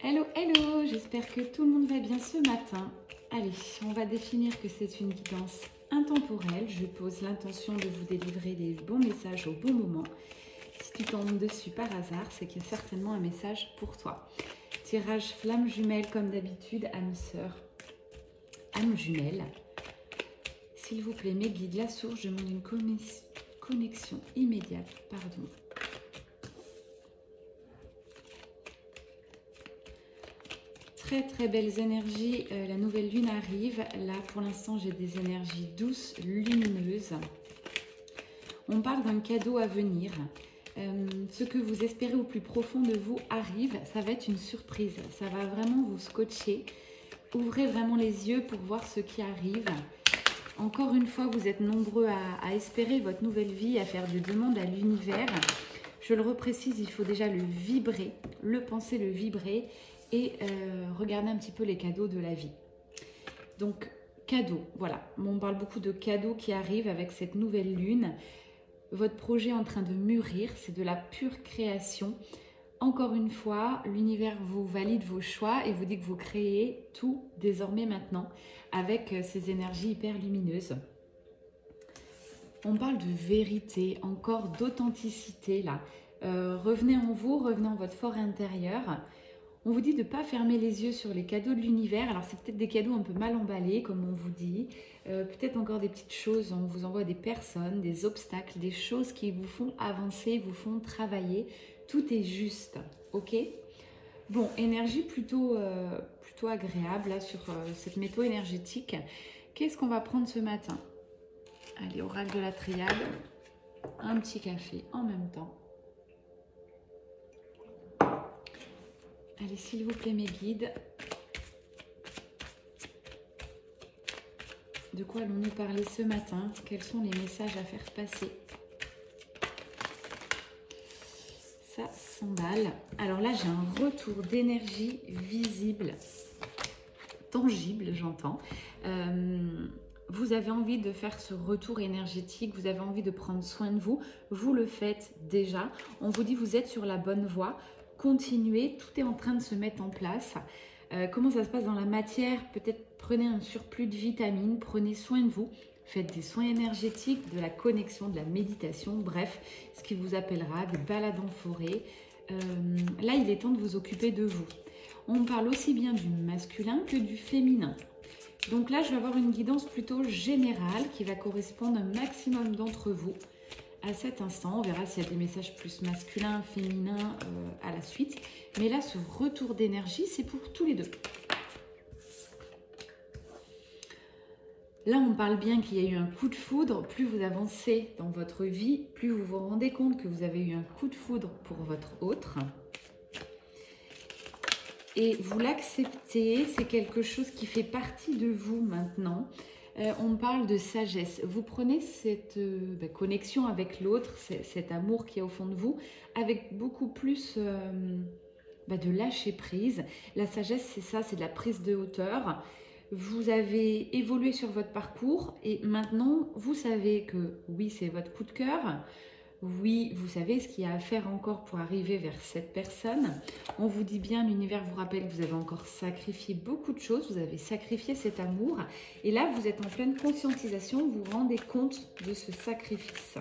Hello, hello, j'espère que tout le monde va bien ce matin. Allez, on va définir que c'est une guidance intemporelle. Je pose l'intention de vous délivrer les bons messages au bon moment. Si tu tombes dessus par hasard, c'est qu'il y a certainement un message pour toi. Tirage flamme jumelle comme d'habitude, âme sœur, âme jumelle. S'il vous plaît, mes guides, la source, je demande une connexion immédiate, pardon. Très belles énergies, la nouvelle lune arrive. Là pour l'instant j'ai des énergies douces, lumineuses. On parle d'un cadeau à venir. Ce que vous espérez au plus profond de vous arrive. Ça va être une surprise, ça va vraiment vous scotcher. Ouvrez vraiment les yeux pour voir ce qui arrive. Encore une fois, vous êtes nombreux à espérer votre nouvelle vie, à faire des demandes à l'univers. Je le reprécise, il faut déjà le vibrer, le penser, le vibrer. Et regardez un petit peu les cadeaux de la vie. Donc, cadeaux, voilà. On parle beaucoup de cadeaux qui arrivent avec cette nouvelle lune. Votre projet est en train de mûrir, c'est de la pure création. Encore une fois, l'univers vous valide vos choix et vous dit que vous créez tout désormais maintenant avec ces énergies hyper lumineuses. On parle de vérité, encore d'authenticité là. Revenez en vous, revenez en votre fort intérieur. On vous dit de ne pas fermer les yeux sur les cadeaux de l'univers. Alors, c'est peut-être des cadeaux un peu mal emballés, comme on vous dit. Peut-être encore des petites choses. On vous envoie des personnes, des obstacles, des choses qui vous font avancer, vous font travailler. Tout est juste, ok? Bon, énergie plutôt agréable là, sur cette météo énergétique. Qu'est-ce qu'on va prendre ce matin? Allez, oracle de la triade. Un petit café en même temps. Allez, s'il vous plaît, mes guides, de quoi allons-nous parler ce matin? Quels sont les messages à faire passer? Ça s'emballe. Alors là, j'ai un retour d'énergie visible, tangible, j'entends. Vous avez envie de faire ce retour énergétique, vous avez envie de prendre soin de vous. Vous le faites déjà. On vous dit vous êtes sur la bonne voie. Continuez, tout est en train de se mettre en place. Comment ça se passe dans la matière? Peut-être prenez un surplus de vitamines, prenez soin de vous, faites des soins énergétiques, de la connexion, de la méditation, bref, ce qui vous appellera des balades en forêt. Là, il est temps de vous occuper de vous. On parle aussi bien du masculin que du féminin. Donc là, je vais avoir une guidance plutôt générale qui va correspondre à un maximum d'entre vous. À cet instant, on verra s'il y a des messages plus masculins, féminins à la suite. Mais là, ce retour d'énergie, c'est pour tous les deux. Là, on parle bien qu'il y a eu un coup de foudre. Plus vous avancez dans votre vie, plus vous vous rendez compte que vous avez eu un coup de foudre pour votre autre. Et vous l'acceptez, c'est quelque chose qui fait partie de vous maintenant. On parle de sagesse. Vous prenez cette connexion avec l'autre, cet amour qui est au fond de vous, avec beaucoup plus de lâcher prise. La sagesse, c'est ça, c'est de la prise de hauteur. Vous avez évolué sur votre parcours et maintenant, vous savez que oui, c'est votre coup de cœur. Oui, vous savez ce qu'il y a à faire encore pour arriver vers cette personne. On vous dit bien, l'univers vous rappelle que vous avez encore sacrifié beaucoup de choses. Vous avez sacrifié cet amour. Et là, vous êtes en pleine conscientisation. Vous vous rendez compte de ce sacrifice.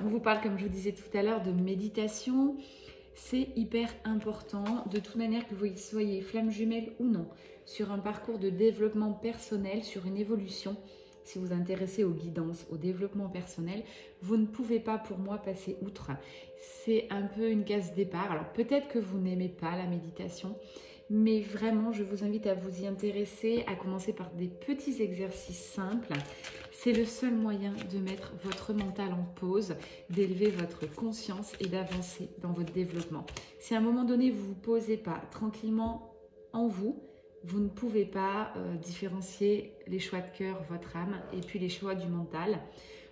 On vous parle, comme je vous disais tout à l'heure, de méditation. C'est hyper important, de toute manière que vous soyez flamme jumelle ou non, sur un parcours de développement personnel, sur une évolution, si vous vous intéressez aux guidances, au développement personnel, vous ne pouvez pas pour moi passer outre. C'est un peu une case départ. Alors peut-être que vous n'aimez pas la méditation, mais vraiment je vous invite à vous y intéresser, à commencer par des petits exercices simples. C'est le seul moyen de mettre votre mental en pause, d'élever votre conscience et d'avancer dans votre développement. Si à un moment donné, vous ne vous posez pas tranquillement en vous, vous ne pouvez pas différencier les choix de cœur, votre âme, et puis les choix du mental.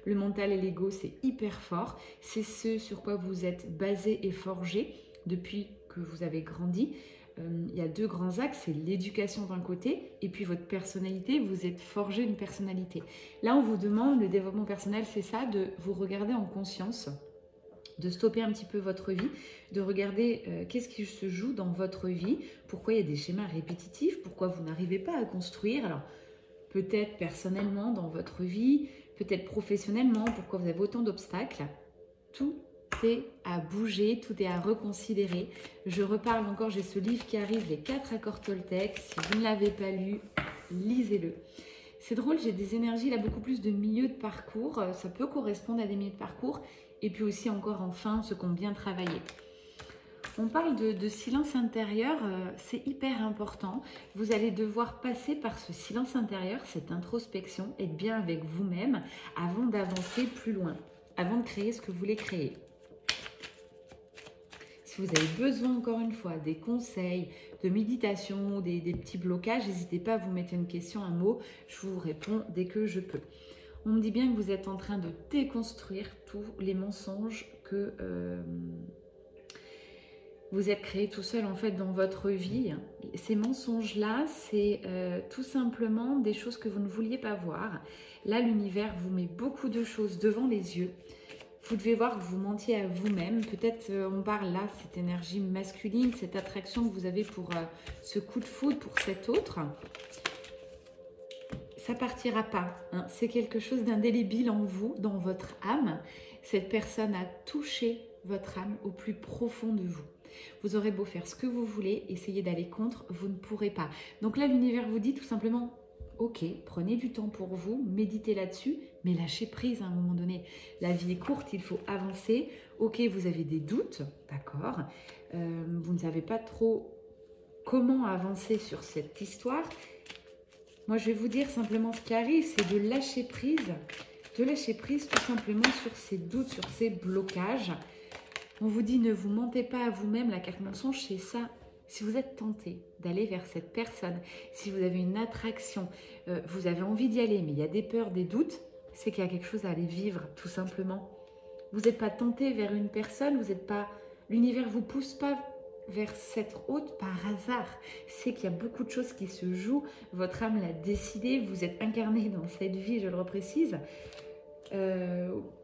Le mental et l'ego, c'est hyper fort. C'est ce sur quoi vous êtes basé et forgé depuis que vous avez grandi. Il y a deux grands axes, c'est l'éducation d'un côté et puis votre personnalité, vous êtes forgé une personnalité. Là, on vous demande, le développement personnel, c'est ça, de vous regarder en conscience de stopper un petit peu votre vie, de regarder qu'est-ce qui se joue dans votre vie, pourquoi il y a des schémas répétitifs, pourquoi vous n'arrivez pas à construire. Alors, peut-être personnellement dans votre vie, peut-être professionnellement, pourquoi vous avez autant d'obstacles. Tout est à bouger, tout est à reconsidérer. Je reparle encore, j'ai ce livre qui arrive, les 4 accords Toltec. Si vous ne l'avez pas lu, lisez-le. C'est drôle, j'ai des énergies là, beaucoup plus de milieu de parcours. Ça peut correspondre à des milieux de parcours. Et puis aussi encore enfin, ceux qui ont bien travaillé. On parle de silence intérieur, c'est hyper important. Vous allez devoir passer par ce silence intérieur, cette introspection, être bien avec vous-même avant d'avancer plus loin, avant de créer ce que vous voulez créer. Si vous avez besoin, encore une fois, des conseils, de méditation, des petits blocages, n'hésitez pas à vous mettre une question, un mot, je vous réponds dès que je peux. On me dit bien que vous êtes en train de déconstruire tous les mensonges que vous êtes créés tout seul en fait dans votre vie. Ces mensonges-là, c'est tout simplement des choses que vous ne vouliez pas voir. Là, l'univers vous met beaucoup de choses devant les yeux. Vous devez voir que vous mentiez à vous-même. Peut-être on parle là, cette énergie masculine, cette attraction que vous avez pour ce coup de foudre, pour cet autre. Ça partira pas. Hein. C'est quelque chose d'indélébile en vous, dans votre âme. Cette personne a touché votre âme au plus profond de vous. Vous aurez beau faire ce que vous voulez, essayer d'aller contre, vous ne pourrez pas. Donc là, l'univers vous dit tout simplement, ok, prenez du temps pour vous, méditez là-dessus, mais lâchez prise à un moment donné. La vie est courte, il faut avancer. Ok, vous avez des doutes, d'accord. Vous ne savez pas trop comment avancer sur cette histoire. Moi, je vais vous dire simplement ce qui arrive, c'est de lâcher prise tout simplement sur ces doutes, sur ces blocages. On vous dit, ne vous mentez pas à vous-même, la carte mensonge, c'est ça. Si vous êtes tenté d'aller vers cette personne, si vous avez une attraction, vous avez envie d'y aller, mais il y a des peurs, des doutes, c'est qu'il y a quelque chose à aller vivre, tout simplement. Vous n'êtes pas tenté vers une personne, vous n'êtes pas, l'univers ne vous pousse pas vers cette hôte par hasard. C'est qu'il y a beaucoup de choses qui se jouent, votre âme l'a décidé, vous êtes incarné dans cette vie, je le reprécise,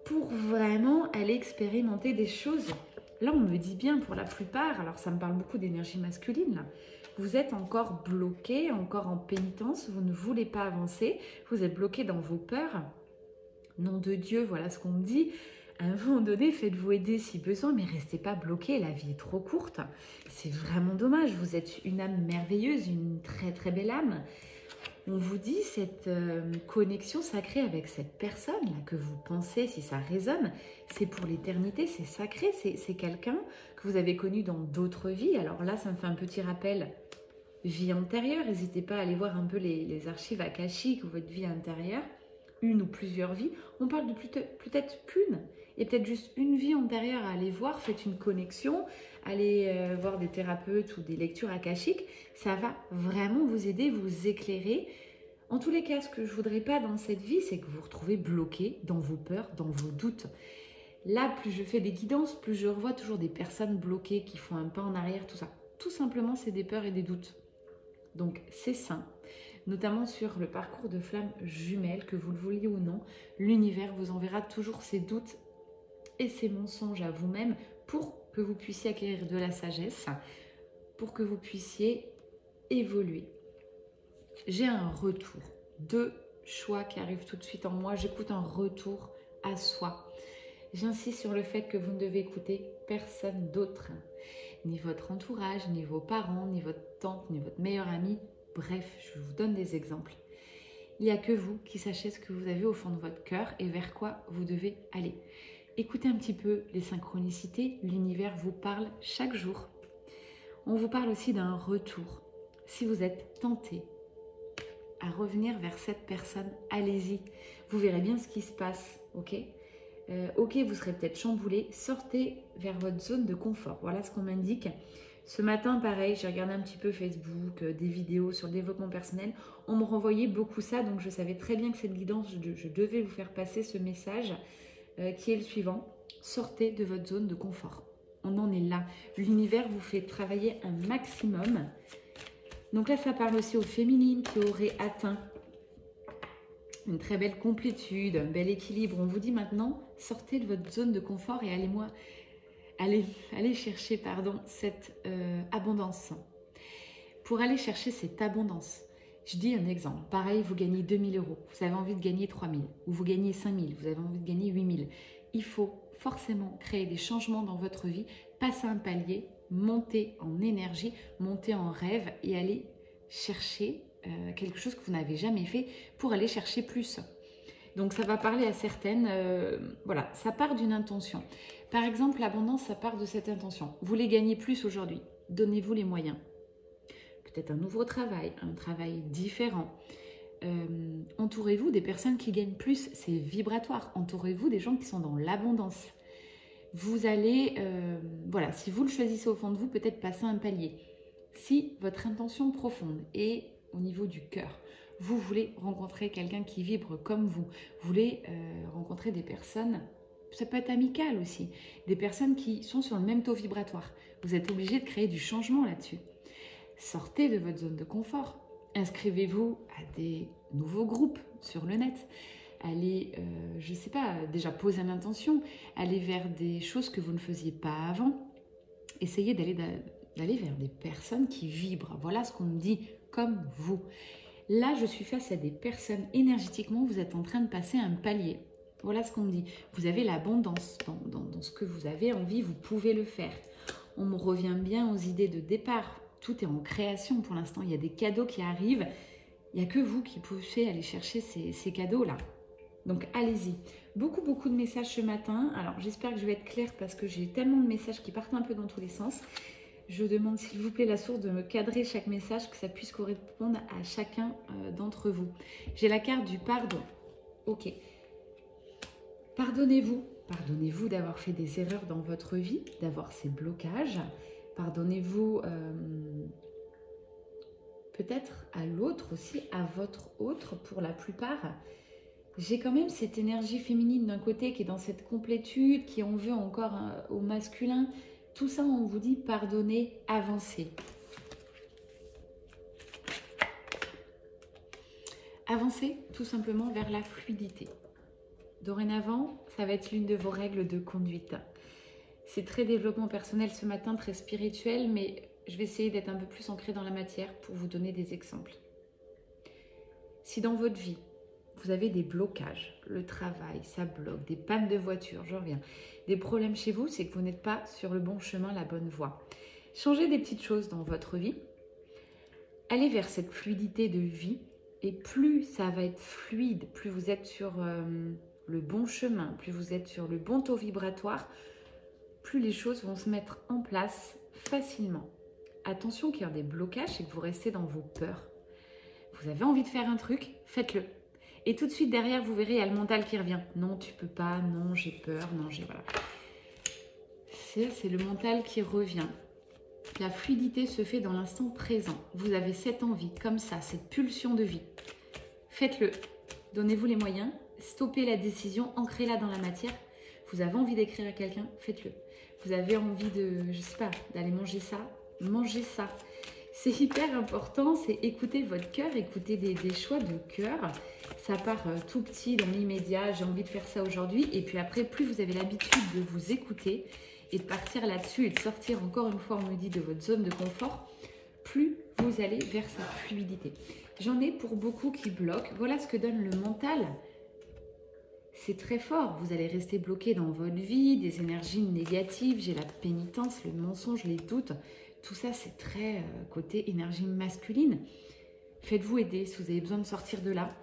pour vraiment aller expérimenter des choses. Là, on me dit bien pour la plupart, alors ça me parle beaucoup d'énergie masculine, là. Vous êtes encore bloqué, encore en pénitence, vous ne voulez pas avancer, vous êtes bloqué dans vos peurs. Nom de Dieu, voilà ce qu'on me dit. À un moment donné, faites-vous aider si besoin, mais restez pas bloqué, la vie est trop courte. C'est vraiment dommage, vous êtes une âme merveilleuse, une très très belle âme. On vous dit cette connexion sacrée avec cette personne-là que vous pensez, si ça résonne, c'est pour l'éternité, c'est sacré, c'est quelqu'un que vous avez connu dans d'autres vies. Alors là, ça me fait un petit rappel, vie antérieure, n'hésitez pas à aller voir un peu les archives akashiques ou votre vie intérieure, une ou plusieurs vies. On parle de peut-être qu'une, et peut-être juste une vie antérieure à aller voir, faites une connexion, allez voir des thérapeutes ou des lectures akashiques, ça va vraiment vous aider, vous éclairer. En tous les cas, ce que je ne voudrais pas dans cette vie, c'est que vous vous retrouvez bloqué dans vos peurs, dans vos doutes. Là, plus je fais des guidances, plus je revois toujours des personnes bloquées qui font un pas en arrière, tout ça. Tout simplement, c'est des peurs et des doutes. Donc, c'est sain. Notamment sur le parcours de flamme jumelle, que vous le vouliez ou non, l'univers vous enverra toujours ces doutes et ces mensonges à vous-même pour que vous puissiez acquérir de la sagesse, pour que vous puissiez évoluer. J'ai un retour, 2 choix qui arrivent tout de suite en moi. J'écoute un retour à soi. J'insiste sur le fait que vous ne devez écouter personne d'autre, ni votre entourage, ni vos parents, ni votre tante, ni votre meilleur ami. Bref, je vous donne des exemples. Il n'y a que vous qui sachez ce que vous avez au fond de votre cœur et vers quoi vous devez aller. Écoutez un petit peu les synchronicités, l'univers vous parle chaque jour. On vous parle aussi d'un retour. Si vous êtes tenté à revenir vers cette personne, allez-y. Vous verrez bien ce qui se passe, ok ? Ok, vous serez peut-être chamboulé, sortez vers votre zone de confort. Voilà ce qu'on m'indique. Ce matin, pareil, j'ai regardé un petit peu Facebook, des vidéos sur le développement personnel. On me renvoyait beaucoup ça, donc je savais très bien que cette guidance, je devais vous faire passer ce message qui est le suivant. Sortez de votre zone de confort. On en est là. L'univers vous fait travailler un maximum. Donc là, ça parle aussi aux féminines qui auraient atteint une très belle complétude, un bel équilibre. On vous dit maintenant, sortez de votre zone de confort et allez chercher cette abondance. Pour aller chercher cette abondance, je dis un exemple. Pareil, vous gagnez 2000 euros, vous avez envie de gagner 3000, ou vous gagnez 5000, vous avez envie de gagner 8000. Il faut forcément créer des changements dans votre vie, passer un palier, monter en énergie, monter en rêve et aller chercher quelque chose que vous n'avez jamais fait pour aller chercher plus. Donc ça va parler à certaines, voilà, ça part d'une intention. Par exemple, l'abondance, ça part de cette intention. Vous voulez gagner plus aujourd'hui, donnez-vous les moyens. Peut-être un nouveau travail, un travail différent. Entourez-vous des personnes qui gagnent plus, c'est vibratoire. Entourez-vous des gens qui sont dans l'abondance. Vous allez, voilà, si vous le choisissez au fond de vous, peut-être passer un palier. Si votre intention profonde est au niveau du cœur, vous voulez rencontrer quelqu'un qui vibre comme vous voulez rencontrer des personnes, ça peut être amical aussi, des personnes qui sont sur le même taux vibratoire. Vous êtes obligé de créer du changement là-dessus. Sortez de votre zone de confort. Inscrivez-vous à des nouveaux groupes sur le net. Allez, je ne sais pas, déjà poser une intention. Allez vers des choses que vous ne faisiez pas avant. Essayez d'aller vers des personnes qui vibrent. Voilà ce qu'on me dit, comme vous. Là, je suis face à des personnes, énergétiquement, vous êtes en train de passer un palier. Voilà ce qu'on me dit. Vous avez l'abondance dans ce que vous avez envie, vous pouvez le faire. On me revient bien aux idées de départ. Tout est en création pour l'instant. Il y a des cadeaux qui arrivent. Il n'y a que vous qui pouvez aller chercher ces cadeaux-là. Donc, allez-y. Beaucoup de messages ce matin. Alors, j'espère que je vais être claire parce que j'ai tellement de messages qui partent un peu dans tous les sens. Je demande, s'il vous plaît, la source de me cadrer chaque message, que ça puisse correspondre à chacun d'entre vous. J'ai la carte du pardon. Ok. Pardonnez-vous. Pardonnez-vous d'avoir fait des erreurs dans votre vie, d'avoir ces blocages. Pardonnez-vous peut-être à l'autre aussi, à votre autre pour la plupart. J'ai quand même cette énergie féminine d'un côté qui est dans cette complétude, qui en veut encore au masculin. Tout ça, on vous dit pardonnez, avancez. Avancez tout simplement vers la fluidité. Dorénavant, ça va être l'une de vos règles de conduite. C'est très développement personnel ce matin, très spirituel, mais je vais essayer d'être un peu plus ancrée dans la matière pour vous donner des exemples. Si dans votre vie, vous avez des blocages, le travail, ça bloque, des pannes de voiture, je reviens, des problèmes chez vous, c'est que vous n'êtes pas sur le bon chemin, la bonne voie. Changez des petites choses dans votre vie, allez vers cette fluidité de vie, et plus ça va être fluide, plus vous êtes sur le bon chemin, plus vous êtes sur le bon taux vibratoire, plus les choses vont se mettre en place facilement. Attention qu'il y a des blocages et que vous restez dans vos peurs. Vous avez envie de faire un truc, faites-le. Et tout de suite derrière, vous verrez, il y a le mental qui revient. Non, tu peux pas, non, j'ai peur, non, j'ai... Voilà. C'est le mental qui revient. La fluidité se fait dans l'instant présent. Vous avez cette envie, comme ça, cette pulsion de vie. Faites-le. Donnez-vous les moyens. Stoppez la décision, ancrez-la dans la matière. Vous avez envie d'écrire à quelqu'un, faites-le. Vous avez envie de, je sais pas, d'aller manger ça, mangez ça. C'est hyper important, c'est écouter votre cœur, écouter des choix de cœur. Ça part tout petit dans l'immédiat, j'ai envie de faire ça aujourd'hui. Et puis après, plus vous avez l'habitude de vous écouter et de partir là-dessus et de sortir encore une fois, on me dit, de votre zone de confort, plus vous allez vers cette fluidité. J'en ai pour beaucoup qui bloquent. Voilà ce que donne le mental. C'est très fort. Vous allez rester bloqué dans votre vie, des énergies négatives. J'ai la pénitence, le mensonge, les doutes. Tout ça, c'est très côté énergie masculine. Faites-vous aider si vous avez besoin de sortir de là.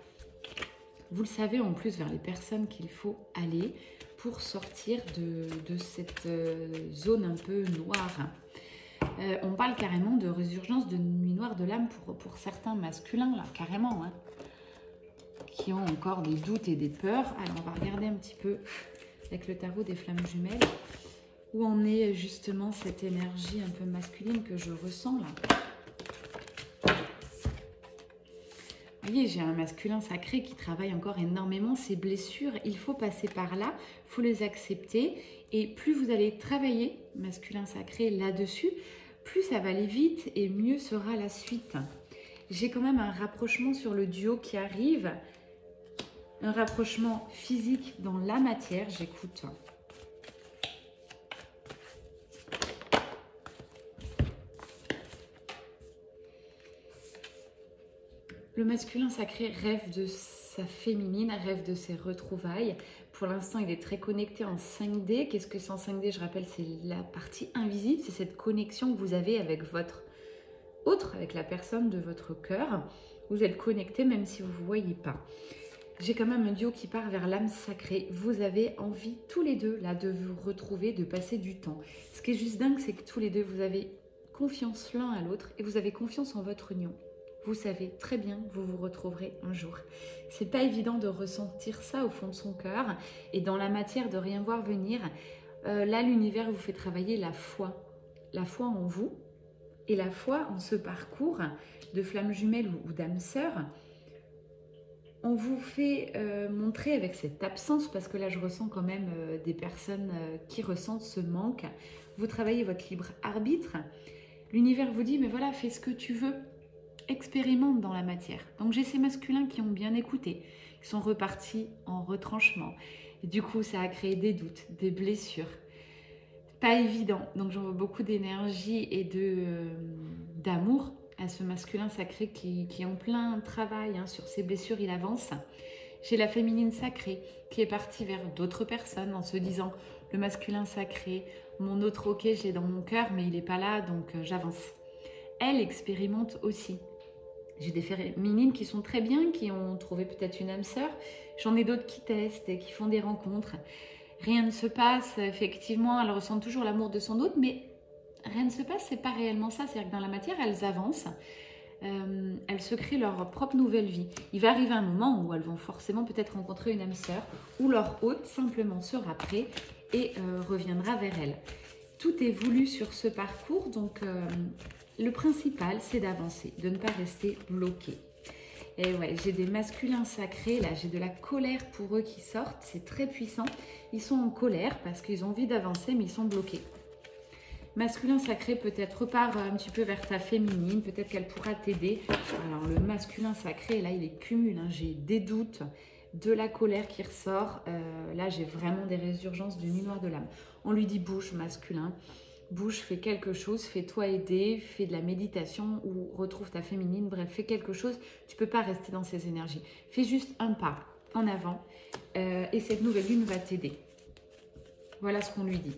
Vous le savez en plus vers les personnes qu'il faut aller pour sortir de cette zone un peu noire. On parle carrément de résurgence de nuit noire de l'âme pour certains masculins, là, carrément, hein, qui ont encore des doutes et des peurs. Alors, on va regarder un petit peu avec le tarot des flammes jumelles, où en est justement cette énergie un peu masculine que je ressens là. Vous voyez, j'ai un masculin sacré qui travaille encore énormément ses blessures. Il faut passer par là, il faut les accepter. Et plus vous allez travailler, masculin sacré, là-dessus, plus ça va aller vite et mieux sera la suite. J'ai quand même un rapprochement sur le duo qui arrive. Un rapprochement physique dans la matière, j'écoute. Le masculin sacré rêve de sa féminine, rêve de ses retrouvailles. Pour l'instant, il est très connecté en 5D. Qu'est-ce que c'est en 5D? Je rappelle, c'est la partie invisible. C'est cette connexion que vous avez avec votre autre, avec la personne de votre cœur. Vous êtes connecté même si vous ne vous voyez pas. J'ai quand même un duo qui part vers l'âme sacrée. Vous avez envie tous les deux là de vous retrouver, de passer du temps. Ce qui est juste dingue, c'est que tous les deux, vous avez confiance l'un à l'autre et vous avez confiance en votre union. Vous savez très bien que vous vous retrouverez un jour. C'est pas évident de ressentir ça au fond de son cœur et dans la matière de rien voir venir. Là, l'univers vous fait travailler la foi en vous et la foi en ce parcours de flamme jumelle ou d'âme sœur. On vous fait montrer avec cette absence, parce que là je ressens quand même des personnes qui ressentent ce manque. Vous travaillez votre libre arbitre. L'univers vous dit, mais voilà, fais ce que tu veux. Expérimente dans la matière. Donc j'ai ces masculins qui ont bien écouté, qui sont repartis en retranchement. Et du coup, ça a créé des doutes, des blessures. Pas évident. Donc j'en veux beaucoup d'énergie et d'amour à ce masculin sacré qui est en plein travail sur ses blessures, il avance. J'ai la féminine sacrée qui est partie vers d'autres personnes en se disant, le masculin sacré, mon autre ok, je l'ai dans mon cœur, mais il n'est pas là, donc j'avance. Elle expérimente aussi. J'ai des féminines qui sont très bien, qui ont trouvé peut-être une âme sœur. J'en ai d'autres qui testent et qui font des rencontres. Rien ne se passe, effectivement, elles ressentent toujours l'amour de son autre, mais rien ne se passe, c'est pas réellement ça. C'est-à-dire que dans la matière, elles avancent, elles se créent leur propre nouvelle vie. Il va arriver un moment où elles vont forcément peut-être rencontrer une âme sœur, ou leur hôte simplement sera prêt et reviendra vers elles. Tout est voulu sur ce parcours, donc le principal, c'est d'avancer, de ne pas rester bloqué. Et ouais, j'ai des masculins sacrés, là, j'ai de la colère pour eux qui sortent, c'est très puissant. Ils sont en colère parce qu'ils ont envie d'avancer, mais ils sont bloqués. Masculin sacré, peut-être repart un petit peu vers ta féminine, peut-être qu'elle pourra t'aider. Alors, le masculin sacré, là, il est cumul, j'ai des doutes, de la colère qui ressort. Là, j'ai vraiment des résurgences du nuit noire de l'âme. On lui dit bouge, masculin. Bouge, fais quelque chose, fais-toi aider, fais de la méditation ou retrouve ta féminine, bref, fais quelque chose. Tu ne peux pas rester dans ces énergies. Fais juste un pas en avant et cette nouvelle lune va t'aider. Voilà ce qu'on lui dit.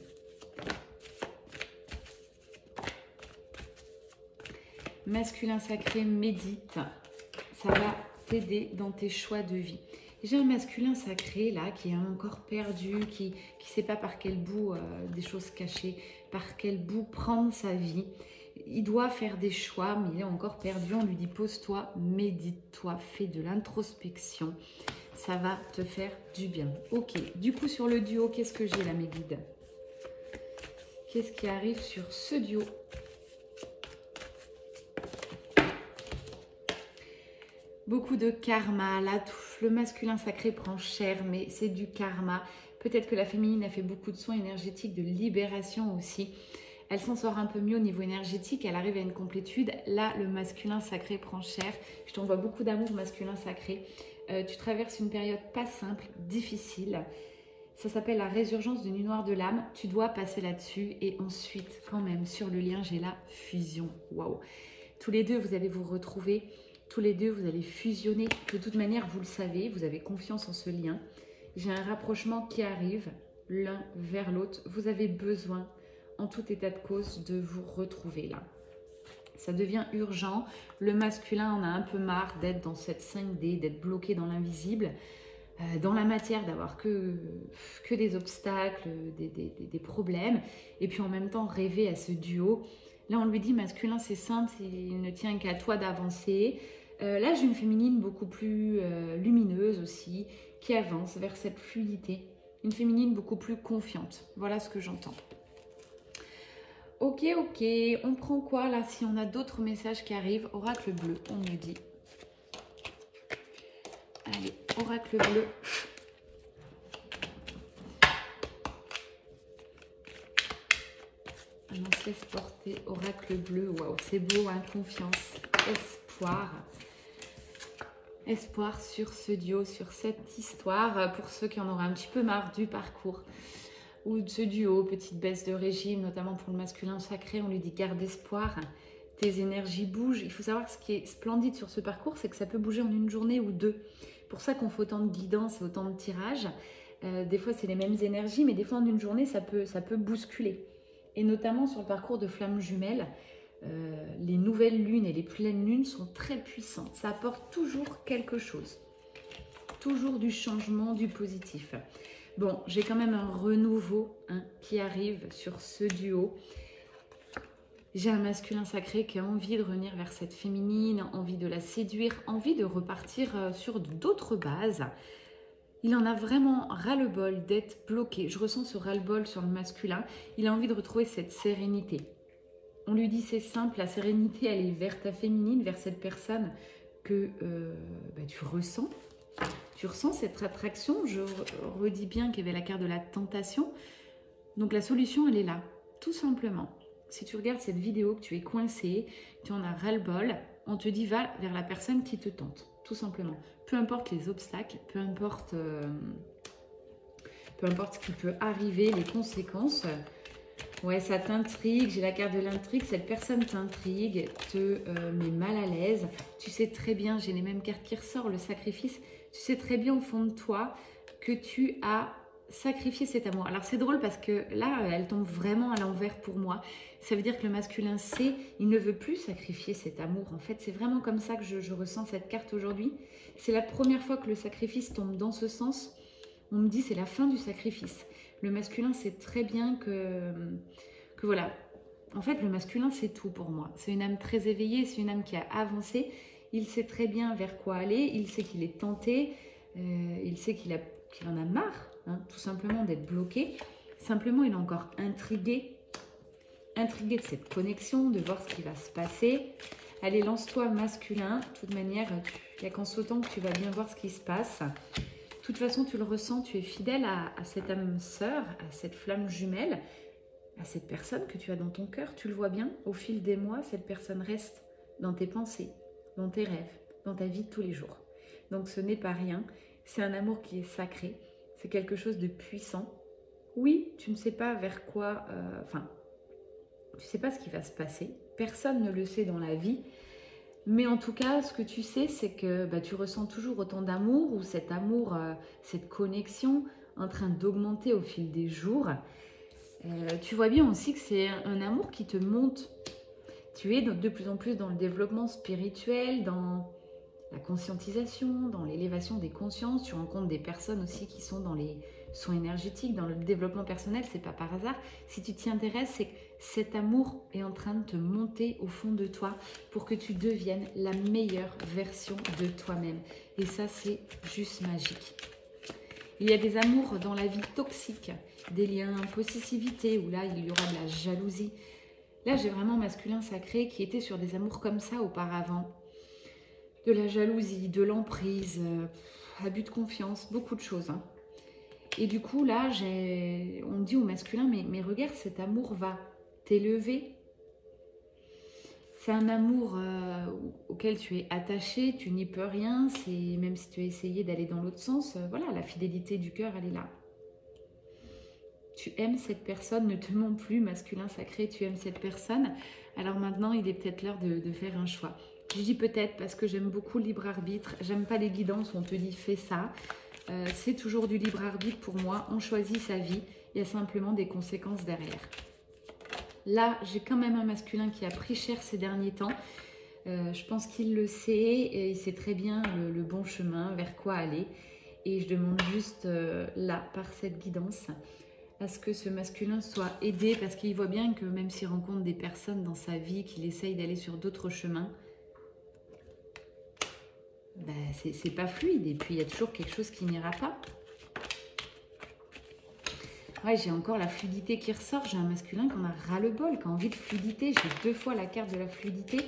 Masculin sacré, médite. Ça va t'aider dans tes choix de vie. J'ai un masculin sacré là qui est encore perdu, qui ne sait pas par quel bout des choses cachées, par quel bout prendre sa vie. Il doit faire des choix, mais il est encore perdu. On lui dit pose-toi, médite-toi, fais de l'introspection. Ça va te faire du bien. Ok, du coup sur le duo, qu'est-ce que j'ai là mes guides? Qu'est-ce qui arrive sur ce duo? Beaucoup de karma, là, le masculin sacré prend cher, mais c'est du karma. Peut-être que la féminine a fait beaucoup de soins énergétiques, de libération aussi. Elle s'en sort un peu mieux au niveau énergétique, elle arrive à une complétude. Là, le masculin sacré prend cher. Je t'envoie beaucoup d'amour masculin sacré. Tu traverses une période pas simple, difficile. Ça s'appelle la résurgence du nuit noire de l'âme. Tu dois passer là-dessus. Et ensuite, quand même, sur le lien, j'ai la fusion. Waouh! Tous les deux, vous allez vous retrouver. Tous les deux, vous allez fusionner. De toute manière, vous le savez, vous avez confiance en ce lien. J'ai un rapprochement qui arrive l'un vers l'autre. Vous avez besoin, en tout état de cause, de vous retrouver là. Ça devient urgent. Le masculin en a un peu marre d'être dans cette 5D, d'être bloqué dans l'invisible, dans la matière, d'avoir que des obstacles, des problèmes. Et puis en même temps, rêver à ce duo. Là, on lui dit masculin, c'est simple, il ne tient qu'à toi d'avancer. Là, j'ai une féminine beaucoup plus lumineuse aussi, qui avance vers cette fluidité. Une féminine beaucoup plus confiante. Voilà ce que j'entends. Ok, ok. On prend quoi là? Si on a d'autres messages qui arrivent, oracle bleu, on nous dit. Allez, oracle bleu. On se laisse porter, oracle bleu. Waouh, c'est beau, hein, confiance, espoir. espoir sur ce duo, sur cette histoire, pour ceux qui en auraient un petit peu marre du parcours ou de ce duo, petite baisse de régime, notamment pour le masculin sacré, on lui dit garde espoir, tes énergies bougent. Il faut savoir que ce qui est splendide sur ce parcours, c'est que ça peut bouger en une journée ou deux. Pour ça qu'on fait autant de guidance et autant de tirages. Des fois, c'est les mêmes énergies, mais des fois, en une journée, ça peut bousculer. Et notamment sur le parcours de flammes jumelles, les nouvelles lunes et les pleines lunes sont très puissantes. Ça apporte toujours quelque chose. Toujours du changement, du positif. Bon, j'ai quand même un renouveau qui arrive sur ce duo. J'ai un masculin sacré qui a envie de revenir vers cette féminine, envie de la séduire, envie de repartir sur d'autres bases. Il en a vraiment ras-le-bol d'être bloqué. Je ressens ce ras-le-bol sur le masculin. Il a envie de retrouver cette sérénité. On lui dit c'est simple, la sérénité elle est vers ta féminine, vers cette personne que tu ressens. Tu ressens cette attraction. Je redis bien qu'il y avait la carte de la tentation. Donc la solution elle est là, tout simplement. Si tu regardes cette vidéo, que tu es coincé, tu en as ras-le-bol, on te dit va vers la personne qui te tente, tout simplement. Peu importe les obstacles, peu importe ce qui peut arriver, les conséquences. Ouais, ça t'intrigue, j'ai la carte de l'intrigue, cette personne t'intrigue, te met mal à l'aise. Tu sais très bien, j'ai les mêmes cartes qui ressortent, le sacrifice. Tu sais très bien au fond de toi que tu as sacrifié cet amour. Alors c'est drôle parce que là, elle tombe vraiment à l'envers pour moi. Ça veut dire que le masculin sait, il ne veut plus sacrifier cet amour. En fait, c'est vraiment comme ça que je ressens cette carte aujourd'hui. C'est la première fois que le sacrifice tombe dans ce sens. On me dit c'est la fin du sacrifice. Le masculin sait très bien que voilà. En fait, le masculin, c'est tout pour moi. C'est une âme très éveillée, c'est une âme qui a avancé. Il sait très bien vers quoi aller, il sait qu'il est tenté, il sait qu'il en a marre, tout simplement, d'être bloqué. Simplement, il est encore intrigué de cette connexion, de voir ce qui va se passer. Allez, lance-toi masculin. De toute manière, il n'y a qu'en sautant que tu vas bien voir ce qui se passe. De toute façon, tu le ressens, tu es fidèle à cette âme sœur, à cette flamme jumelle, à cette personne que tu as dans ton cœur. Tu le vois bien, au fil des mois, cette personne reste dans tes pensées, dans tes rêves, dans ta vie de tous les jours. Donc ce n'est pas rien, c'est un amour qui est sacré, c'est quelque chose de puissant. Oui, tu ne sais pas vers quoi, tu ne sais pas ce qui va se passer, personne ne le sait dans la vie, mais en tout cas, ce que tu sais, c'est que tu ressens toujours autant d'amour, ou cet amour, cette connexion en train d'augmenter au fil des jours. Tu vois bien aussi que c'est un amour qui te monte. Tu es de plus en plus dans le développement spirituel, dans la conscientisation, dans l'élévation des consciences. Tu rencontres des personnes aussi qui sont dans les soins énergétiques, dans le développement personnel, c'est pas par hasard. Si tu t'y intéresses, c'est que cet amour est en train de te monter au fond de toi pour que tu deviennes la meilleure version de toi-même. Et ça, c'est juste magique. Il y a des amours dans la vie toxiques, des liens possessivité, où là, il y aura de la jalousie. Là, j'ai vraiment masculin sacré qui était sur des amours comme ça auparavant. De la jalousie, de l'emprise, abus de confiance, beaucoup de choses. Et du coup, là, on dit au masculin, mais regarde, cet amour va t'élever. C'est un amour auquel tu es attaché, tu n'y peux rien. Même si tu as essayé d'aller dans l'autre sens, voilà, la fidélité du cœur, elle est là. Tu aimes cette personne, ne te mens plus, masculin sacré, tu aimes cette personne. Alors maintenant, il est peut-être l'heure de faire un choix. Je dis peut-être parce que j'aime beaucoup le libre arbitre. J'aime pas les guidances où on te dit fais ça. C'est toujours du libre arbitre pour moi. On choisit sa vie. Il y a simplement des conséquences derrière. Là, j'ai quand même un masculin qui a pris cher ces derniers temps. Je pense qu'il le sait et il sait très bien le bon chemin, vers quoi aller. Et je demande juste là, par cette guidance, à ce que ce masculin soit aidé parce qu'il voit bien que même s'il rencontre des personnes dans sa vie, qu'il essaye d'aller sur d'autres chemins, c'est pas fluide et puis il y a toujours quelque chose qui n'ira pas. Ouais, j'ai encore la fluidité qui ressort. J'ai un masculin qui en a ras-le-bol, qui a envie de fluidité. J'ai 2 fois la carte de la fluidité.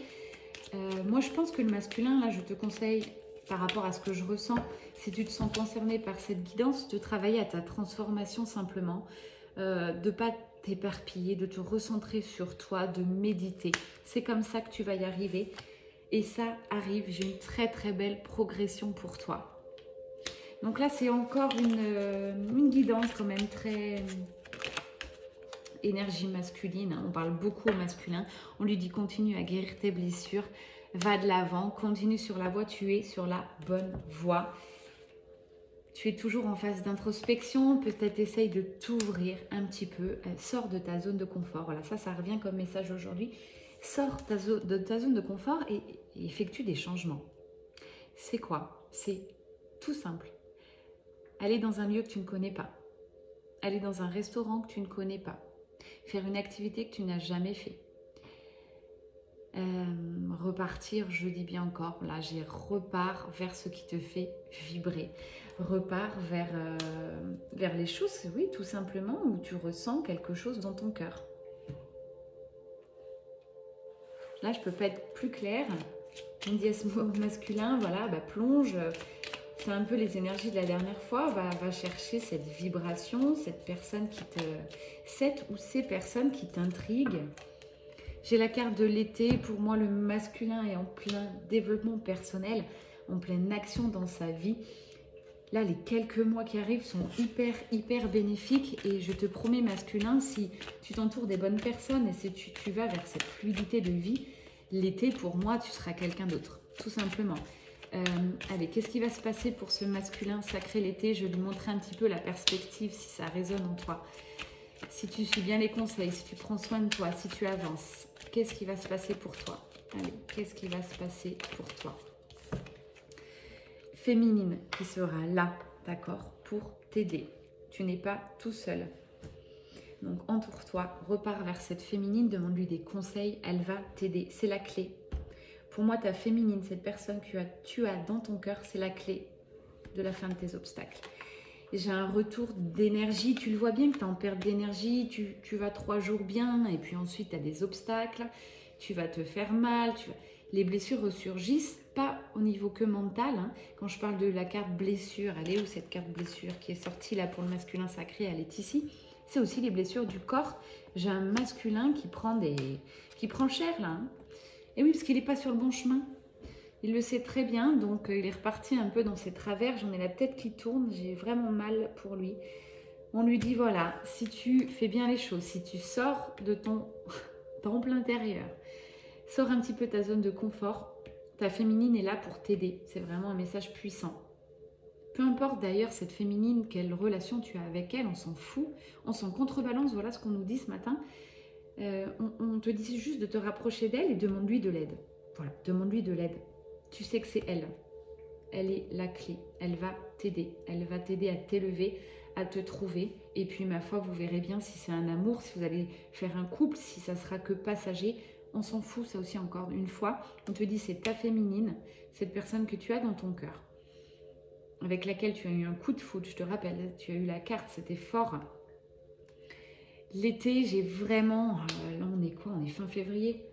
Moi, je pense que le masculin, là, je te conseille, par rapport à ce que je ressens, si tu te sens concerné par cette guidance, de travailler à ta transformation simplement, de ne pas t'éparpiller, de te recentrer sur toi, de méditer. C'est comme ça que tu vas y arriver. Et ça arrive, j'ai une très très belle progression pour toi. Donc là, c'est encore une guidance quand même très énergie masculine. On parle beaucoup au masculin. On lui dit continue à guérir tes blessures, va de l'avant, continue sur la voie, tu es sur la bonne voie. Tu es toujours en phase d'introspection, peut-être essaye de t'ouvrir un petit peu, sors de ta zone de confort. Voilà, ça revient comme message aujourd'hui. Sors de ta zone de confort et effectue des changements. C'est quoi? C'est tout simple. Aller dans un lieu que tu ne connais pas. Aller dans un restaurant que tu ne connais pas. Faire une activité que tu n'as jamais fait. Repartir, je dis bien encore, là j'ai repars vers ce qui te fait vibrer. Repars vers les choses, oui, tout simplement, où tu ressens quelque chose dans ton cœur. Là, je peux pas être plus claire. On dit à ce mot masculin, voilà, bah, plonge. C'est un peu les énergies de la dernière fois. Va chercher cette vibration, cette personne qui te... Cette ou ces personnes qui t'intriguent. J'ai la carte de l'été. Pour moi, le masculin est en plein développement personnel, en pleine action dans sa vie. Là, les quelques mois qui arrivent sont hyper bénéfiques. Et je te promets, masculin, si tu t'entoures des bonnes personnes et si tu vas vers cette fluidité de vie, l'été, pour moi, tu seras quelqu'un d'autre, tout simplement. Allez, qu'est-ce qui va se passer pour ce masculin sacré l'été? Je vais lui montrer un petit peu la perspective, si ça résonne en toi. Si tu suis bien les conseils, si tu prends soin de toi, si tu avances, qu'est-ce qui va se passer pour toi? Allez, qu'est-ce qui va se passer pour toi? Féminine qui sera là, d'accord, pour t'aider. Tu n'es pas tout seul. Donc entoure-toi, repars vers cette féminine, demande-lui des conseils, elle va t'aider. C'est la clé. Pour moi, ta féminine, cette personne que tu as dans ton cœur, c'est la clé de la fin de tes obstacles. J'ai un retour d'énergie, tu le vois bien que tu es en perte d'énergie, tu vas 3 jours bien et puis ensuite tu as des obstacles, tu vas te faire mal, les blessures ressurgissent, pas au niveau que mental. Hein. Quand je parle de la carte blessure, elle est où cette carte blessure qui est sortie là pour le masculin sacré, elle est ici. C'est aussi les blessures du corps. J'ai un masculin qui prend cher là. Hein. Et oui, parce qu'il n'est pas sur le bon chemin. Il le sait très bien, donc il est reparti un peu dans ses travers. J'en ai la tête qui tourne, j'ai vraiment mal pour lui. On lui dit, voilà, si tu fais bien les choses, si tu sors de ton temple intérieur, sors un petit peu ta zone de confort, ta féminine est là pour t'aider. C'est vraiment un message puissant. Peu importe d'ailleurs cette féminine, quelle relation tu as avec elle, on s'en fout. On s'en contrebalance, voilà ce qu'on nous dit ce matin. On te dit juste de te rapprocher d'elle et demande-lui de l'aide. Voilà, demande-lui de l'aide. Tu sais que c'est elle. Elle est la clé. Elle va t'aider. Elle va t'aider à t'élever, à te trouver. Et puis, ma foi, vous verrez bien si c'est un amour, si vous allez faire un couple, si ça sera que passager. On s'en fout, ça aussi, encore une fois. On te dit, c'est ta féminine, cette personne que tu as dans ton cœur, avec laquelle tu as eu un coup de foudre. Je te rappelle, tu as eu la carte, c'était fort. L'été, j'ai vraiment... Là, on est quoi? On est fin février.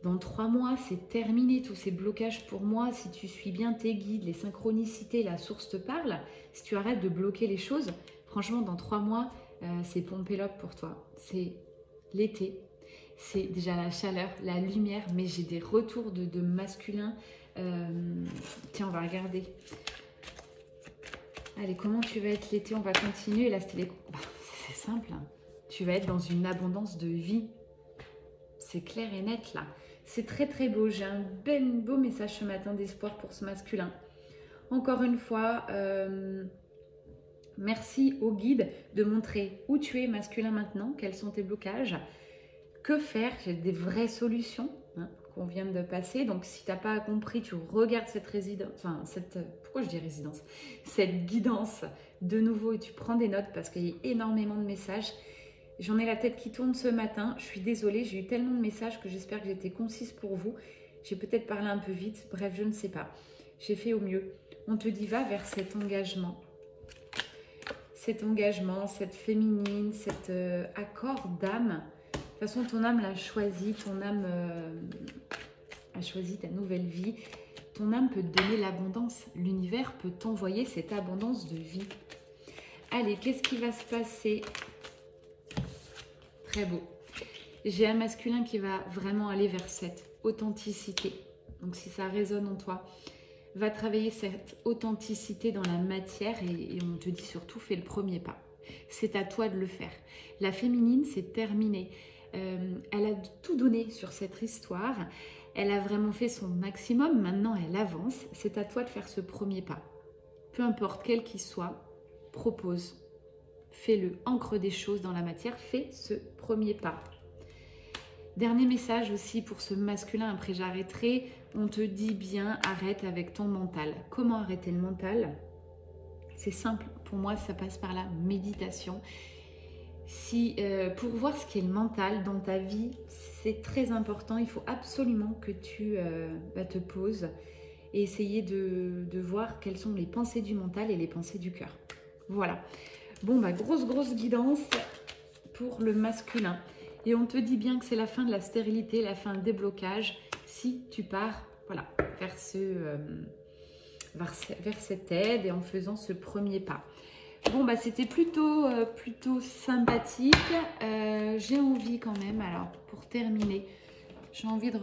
Dans 3 mois, c'est terminé, tous ces blocages pour moi. Si tu suis bien tes guides, les synchronicités, la source te parle. Si tu arrêtes de bloquer les choses, franchement, dans 3 mois, c'est Pompelope pour toi. C'est l'été. C'est déjà la chaleur, la lumière, mais j'ai des retours de masculin. Tiens, on va regarder. Allez, comment tu vas être l'été? On va continuer. Là, c'était les... C'est simple. Hein. Tu vas être dans une abondance de vie. C'est clair et net, là. C'est très beau. J'ai un beau message ce matin d'espoir pour ce masculin. Encore une fois, merci au guide de montrer où tu es masculin maintenant, quels sont tes blocages, que faire. J'ai des vraies solutions hein, qu'on vient de passer. Donc, si tu n'as pas compris, tu regardes cette résidence, enfin, pourquoi je dis résidence, cette guidance de nouveau et tu prends des notes parce qu'il y a énormément de messages. J'en ai la tête qui tourne ce matin. Je suis désolée, j'ai eu tellement de messages que j'espère que j'ai été concise pour vous. J'ai peut-être parlé un peu vite. Bref, je ne sais pas. J'ai fait au mieux. On te dit, va vers cet engagement. Cet engagement, cette féminine, cet accord d'âme. De toute façon, ton âme l'a choisi. Ton âme a choisi ta nouvelle vie. Ton âme peut te donner l'abondance. L'univers peut t'envoyer cette abondance de vie. Allez, qu'est-ce qui va se passer ? Très beau. J'ai un masculin qui va vraiment aller vers cette authenticité. Donc si ça résonne en toi, va travailler cette authenticité dans la matière et on te dit surtout, fais le premier pas. C'est à toi de le faire. La féminine, c'est terminé. Elle a tout donné sur cette histoire. Elle a vraiment fait son maximum. Maintenant, elle avance. C'est à toi de faire ce premier pas. Peu importe quel qu'il soit, propose. Fais-le. Ancre des choses dans la matière. Fais ce premier pas. Dernier message aussi pour ce masculin, après j'arrêterai. On te dit bien, arrête avec ton mental. Comment arrêter le mental? C'est simple. Pour moi, ça passe par la méditation. Pour voir ce qu'est le mental dans ta vie, c'est très important. Il faut absolument que tu te poses et essayer de voir quelles sont les pensées du mental et les pensées du cœur. Voilà. Bon, grosse guidance pour le masculin. Et on te dit bien que c'est la fin de la stérilité, la fin des blocages. Si tu pars, voilà, vers cette aide et en faisant ce premier pas. Bon, c'était plutôt sympathique. J'ai envie quand même, alors pour terminer, j'ai envie de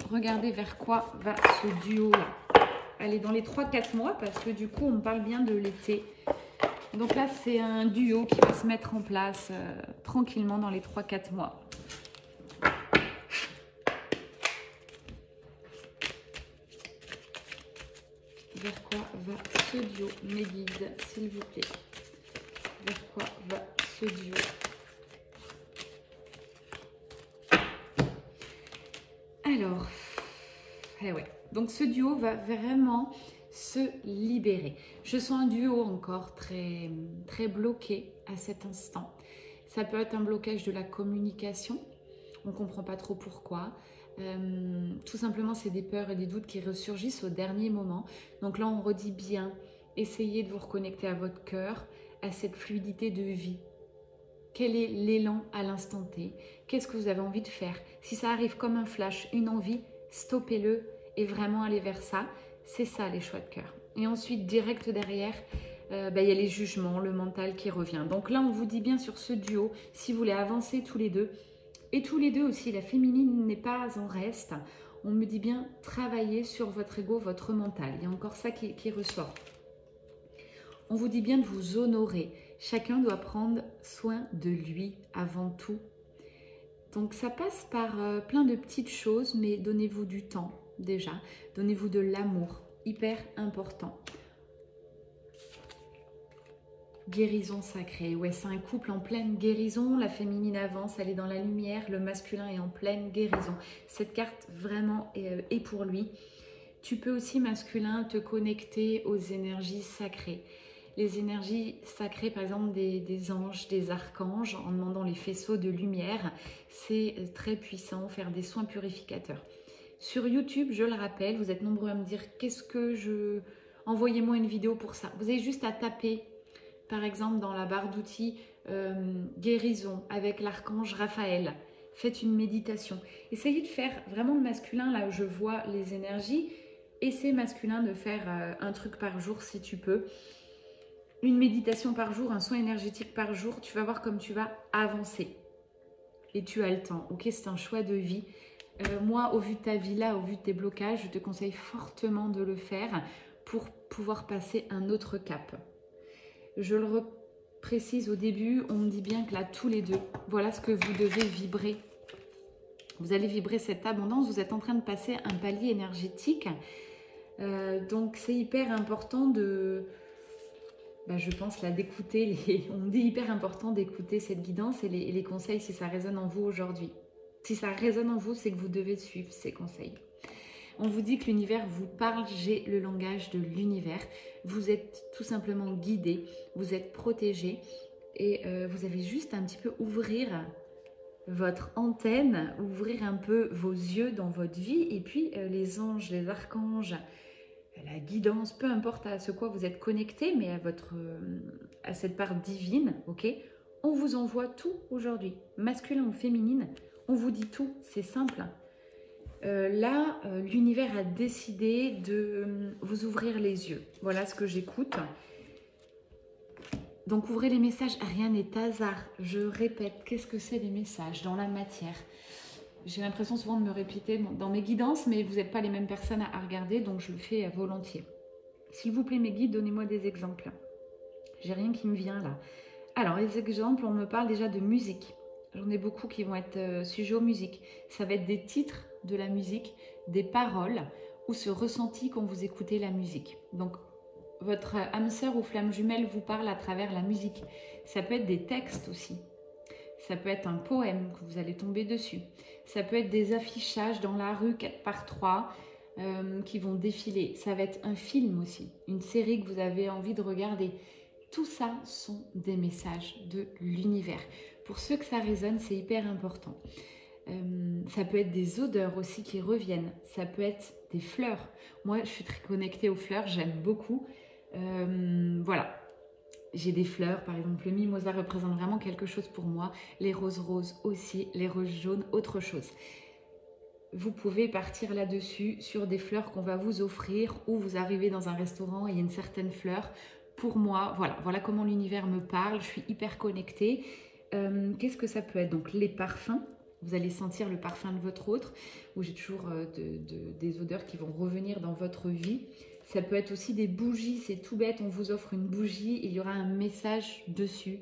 regarder vers quoi va ce duo-là. Allez, dans les 3-4 mois, parce que du coup, on parle bien de l'été. Donc là, c'est un duo qui va se mettre en place tranquillement dans les 3-4 mois. Vers quoi va ce duo, mes guides, s'il vous plaît? Vers quoi va ce duo? Alors, donc ce duo va vraiment se libérer. Je sens un duo encore très bloqué à cet instant. Ça peut être un blocage de la communication. On ne comprend pas trop pourquoi. Tout simplement, c'est des peurs et des doutes qui ressurgissent au dernier moment. Donc là, on redit bien, essayez de vous reconnecter à votre cœur, à cette fluidité de vie. Quel est l'élan à l'instant T? Qu'est-ce que vous avez envie de faire? Si ça arrive comme un flash, une envie, stoppez-le et vraiment allez vers ça. C'est ça les choix de cœur. Et ensuite, direct derrière, il y a les jugements, le mental qui revient. Donc là, on vous dit bien sur ce duo, si vous voulez avancer tous les deux, et tous les deux aussi, la féminine n'est pas en reste. On me dit bien, travaillez sur votre ego, votre mental. Il y a encore ça qui ressort. On vous dit bien de vous honorer. Chacun doit prendre soin de lui avant tout. Donc ça passe par plein de petites choses, mais donnez-vous du temps déjà. Donnez-vous de l'amour, hyper important. Guérison sacrée, ouais, c'est un couple en pleine guérison, la féminine avance, elle est dans la lumière, le masculin est en pleine guérison. Cette carte vraiment est pour lui. Tu peux aussi, masculin, te connecter aux énergies sacrées. Les énergies sacrées, par exemple des anges, des archanges, en demandant les faisceaux de lumière, c'est très puissant, faire des soins purificateurs. Sur YouTube, je le rappelle, vous êtes nombreux à me dire qu'est-ce que je... Envoyez-moi une vidéo pour ça. Vous avez juste à taper, par exemple, dans la barre d'outils, guérison avec l'archange Raphaël. Faites une méditation. Essayez de faire vraiment le masculin, là où je vois les énergies. Essaie masculin de faire un truc par jour si tu peux. Une méditation par jour, un soin énergétique par jour. Tu vas voir comme tu vas avancer. Et tu as le temps. Ok, c'est un choix de vie. Moi, au vu de ta vie là, au vu de tes blocages, je te conseille fortement de le faire pour pouvoir passer un autre cap. Je le précise au début, on me dit bien que là, tous les deux, voilà ce que vous devez vibrer. Vous allez vibrer cette abondance, vous êtes en train de passer un palier énergétique. Donc, c'est hyper important de... je pense là d'écouter, on me dit hyper important d'écouter cette guidance et les conseils si ça résonne en vous aujourd'hui. Si ça résonne en vous, c'est que vous devez suivre ces conseils. On vous dit que l'univers vous parle, j'ai le langage de l'univers. Vous êtes tout simplement guidé, vous êtes protégé et vous avez juste un petit peu ouvrir votre antenne, ouvrir un peu vos yeux dans votre vie et puis les anges, les archanges, la guidance, peu importe à ce quoi vous êtes connecté, mais à cette part divine, ok? On vous envoie tout aujourd'hui, masculin ou féminine, on vous dit tout, c'est simple. Là, l'univers a décidé de vous ouvrir les yeux. Voilà ce que j'écoute. Donc, ouvrez les messages. Rien n'est hasard. Je répète, qu'est-ce que c'est les messages dans la matière? j'ai l'impression souvent de me répéter dans mes guidances, mais vous n'êtes pas les mêmes personnes à regarder, donc je le fais volontiers. S'il vous plaît, mes guides, donnez-moi des exemples. J'ai rien qui me vient là. Alors, les exemples, on me parle déjà de musique. J'en ai beaucoup qui vont être sujets aux musiques. Ça va être des titres de la musique, des paroles ou ce ressenti quand vous écoutez la musique. Donc, votre âme sœur ou flamme jumelle vous parle à travers la musique. Ça peut être des textes aussi. Ça peut être un poème que vous allez tomber dessus. Ça peut être des affichages dans la rue 4x3 qui vont défiler. Ça va être un film aussi, une série que vous avez envie de regarder. Tout ça sont des messages de l'univers. Pour ceux que ça résonne, c'est hyper important. Ça peut être des odeurs aussi qui reviennent. Ça peut être des fleurs. Moi, je suis très connectée aux fleurs, j'aime beaucoup. Voilà. J'ai des fleurs, par exemple, le mimosa représente vraiment quelque chose pour moi. Les roses roses aussi, les roses jaunes, autre chose. Vous pouvez partir là-dessus sur des fleurs qu'on va vous offrir ou vous arrivez dans un restaurant et il y a une certaine fleur. Pour moi, voilà comment l'univers me parle, je suis hyper connectée. Qu'est-ce que ça peut être? Donc les parfums, vous allez sentir le parfum de votre autre, ou j'ai toujours des odeurs qui vont revenir dans votre vie. Ça peut être aussi des bougies, c'est tout bête, on vous offre une bougie, il y aura un message dessus.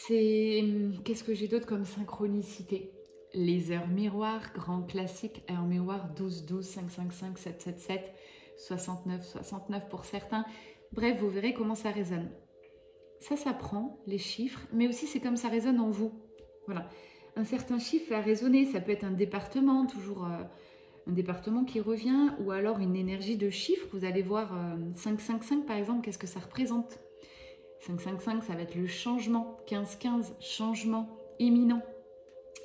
Qu'est-ce que j'ai d'autre comme synchronicité? Les heures miroirs, grand classique, heure miroir 12, 12, 5, 5, 5, 7, 7, 7, 69, 69 pour certains. Bref, vous verrez comment ça résonne. Ça prend les chiffres, mais aussi c'est comme ça résonne en vous. Voilà. Un certain chiffre va résonner, ça peut être un département, toujours un département qui revient, ou alors une énergie de chiffres. Vous allez voir 5, 5, 5 par exemple, qu'est-ce que ça représente? 5, 5, 5, ça va être le changement. 15, 15, changement imminent.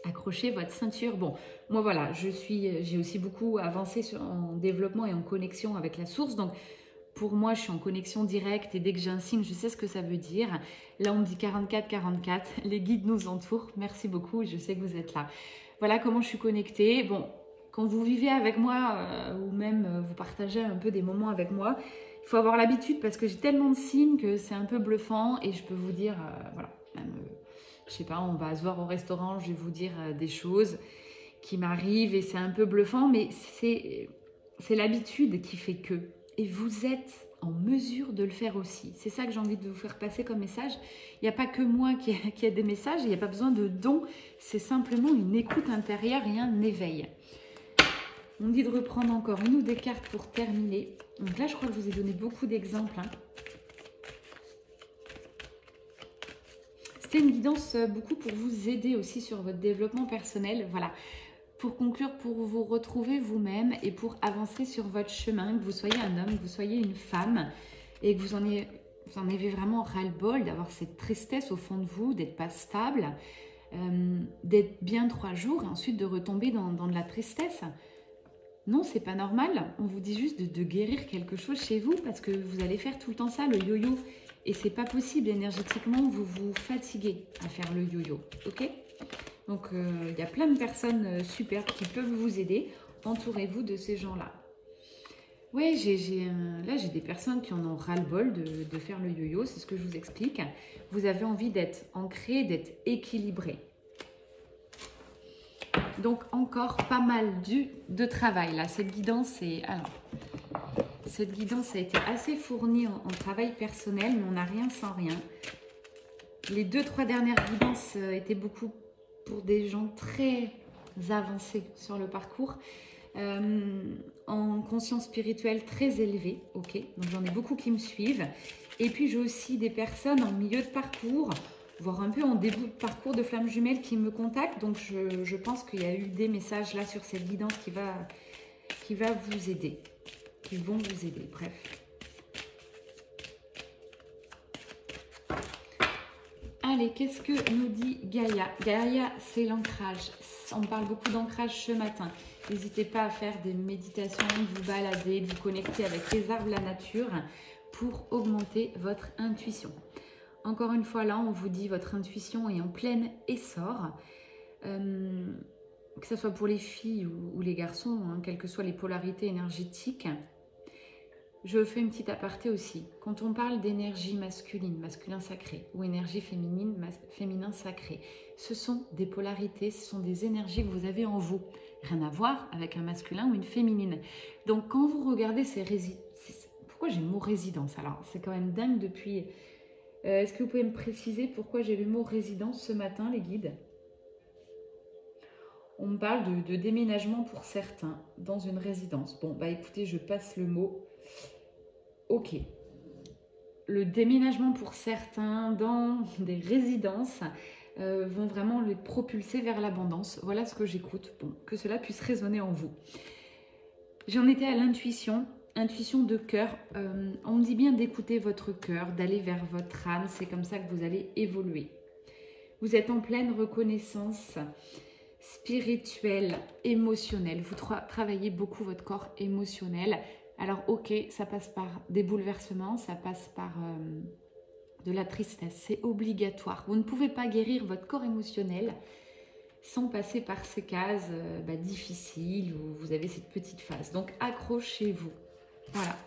Accrochez votre ceinture. Bon, moi voilà, j'ai aussi beaucoup avancé en développement et en connexion avec la source, donc pour moi, je suis en connexion directe et dès que j'ai un signe, je sais ce que ça veut dire. Là, on me dit 44, 44. Les guides nous entourent. Merci beaucoup. Je sais que vous êtes là. Voilà comment je suis connectée. Bon, quand vous vivez avec moi ou même vous partagez un peu des moments avec moi, il faut avoir l'habitude parce que j'ai tellement de signes que c'est un peu bluffant et je peux vous dire, voilà, même, je sais pas, on va se voir au restaurant, je vais vous dire des choses qui m'arrivent et c'est un peu bluffant, mais c'est l'habitude qui fait que. Et vous êtes en mesure de le faire aussi. C'est ça que j'ai envie de vous faire passer comme message. Il n'y a pas que moi qui a des messages, il n'y a pas besoin de dons. C'est simplement une écoute intérieure et un éveil. On dit de reprendre encore une ou des cartes pour terminer. Donc là, je crois que je vous ai donné beaucoup d'exemples. C'était une guidance beaucoup pour vous aider aussi sur votre développement personnel. Voilà. Pour conclure, pour vous retrouver vous-même et pour avancer sur votre chemin, que vous soyez un homme, que vous soyez une femme et que vous en avez vraiment ras-le-bol d'avoir cette tristesse au fond de vous, d'être pas stable, d'être bien 3 jours et ensuite de retomber dans de la tristesse. Non, c'est pas normal. On vous dit juste de guérir quelque chose chez vous parce que vous allez faire tout le temps ça, le yo-yo. Et c'est pas possible énergétiquement, vous vous fatiguez à faire le yo-yo, ok ? Donc, il y a plein de personnes superbes qui peuvent vous aider. Entourez-vous de ces gens-là. Oui, là, j'ai des personnes qui en ont ras-le-bol de faire le yo-yo. C'est ce que je vous explique. Vous avez envie d'être ancré, d'être équilibré. Donc, encore pas mal de travail. Là, cette guidance a été assez fournie en travail personnel, mais on n'a rien sans rien. Les 2-3 dernières guidances étaient beaucoup pour des gens très avancés sur le parcours, en conscience spirituelle très élevée, ok, donc j'en ai beaucoup qui me suivent, et puis j'ai aussi des personnes en milieu de parcours, voire un peu en début de parcours de flamme jumelle qui me contactent, donc je pense qu'il y a eu des messages là sur cette guidance qui va vous aider, qui vont vous aider, bref. Allez, qu'est-ce que nous dit Gaïa? Gaïa, c'est l'ancrage. On parle beaucoup d'ancrage ce matin. N'hésitez pas à faire des méditations, de vous balader, de vous connecter avec les arbres, la nature, pour augmenter votre intuition. Encore une fois, là, on vous dit votre intuition est en plein essor. Que ce soit pour les filles ou les garçons, hein, quelles que soient les polarités énergétiques. Je fais une petite aparté aussi. Quand on parle d'énergie masculine, masculin sacré, ou énergie féminine, féminin sacré. Ce sont des polarités, ce sont des énergies que vous avez en vous. Rien à voir avec un masculin ou une féminine. Donc quand vous regardez ces résidences, pourquoi j'ai le mot résidence? Alors c'est quand même dingue depuis... Est-ce que vous pouvez me préciser pourquoi j'ai le mot résidence ce matin, les guides? On me parle de déménagement pour certains dans une résidence. Bon, bah écoutez, je passe le mot. Ok. Le déménagement pour certains dans des résidences vont vraiment les propulser vers l'abondance. Voilà ce que j'écoute. Bon, que cela puisse résonner en vous. J'en étais à l'intuition. Intuition de cœur, on me dit bien d'écouter votre cœur, d'aller vers votre âme, c'est comme ça que vous allez évoluer. Vous êtes en pleine reconnaissance spirituelle, émotionnelle. Vous travaillez beaucoup votre corps émotionnel. Alors ok, ça passe par des bouleversements, ça passe par de la tristesse, c'est obligatoire. Vous ne pouvez pas guérir votre corps émotionnel sans passer par ces cases difficiles où vous avez cette petite phase. Donc accrochez-vous. Voilà.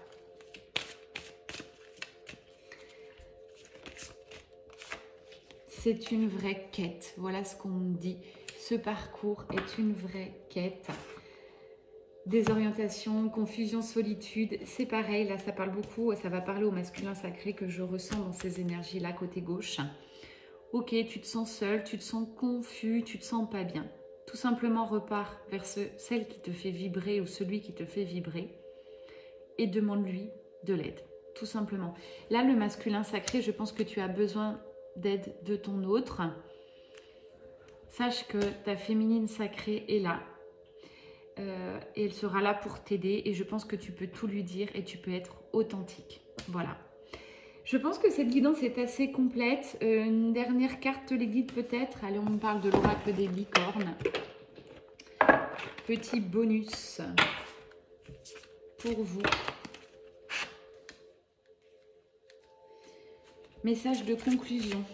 C'est une vraie quête. Voilà ce qu'on me dit. Ce parcours est une vraie quête. Désorientation, confusion, solitude. C'est pareil. Là, ça parle beaucoup. Ça va parler au masculin sacré que je ressens dans ces énergies-là, côté gauche. Ok, tu te sens seul, tu te sens confus, tu te sens pas bien. Tout simplement, repars vers celle qui te fait vibrer ou celui qui te fait vibrer. Et demande-lui de l'aide, tout simplement. Là, le masculin sacré, je pense que tu as besoin d'aide de ton autre. Sache que ta féminine sacrée est là. Et elle sera là pour t'aider. Et je pense que tu peux tout lui dire et tu peux être authentique. Voilà. Je pense que cette guidance est assez complète. Une dernière carte les guide peut-être. Allez, on parle de l'oracle des licornes. Petit bonus pour vous. Message de conclusion.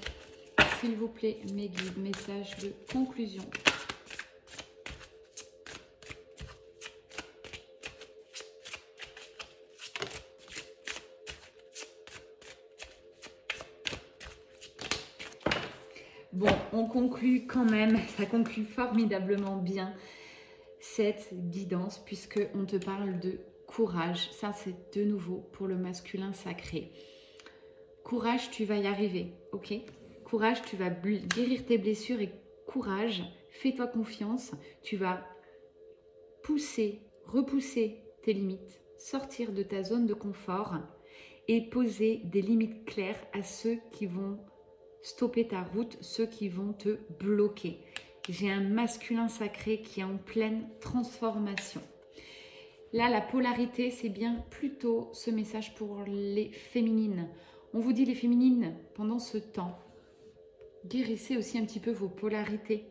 S'il vous plaît, mes guides, message de conclusion. Bon, on conclut quand même, ça conclut formidablement bien cette guidance puisque on te parle de courage. Ça, c'est de nouveau pour le masculin sacré. Courage, tu vas y arriver, ok? Courage, tu vas guérir tes blessures et courage, fais-toi confiance. Tu vas repousser tes limites, sortir de ta zone de confort et poser des limites claires à ceux qui vont stopper ta route, ceux qui vont te bloquer. J'ai un masculin sacré qui est en pleine transformation. Là, la polarité, c'est bien plutôt ce message pour les féminines. On vous dit les féminines, pendant ce temps, guérissez aussi un petit peu vos polarités.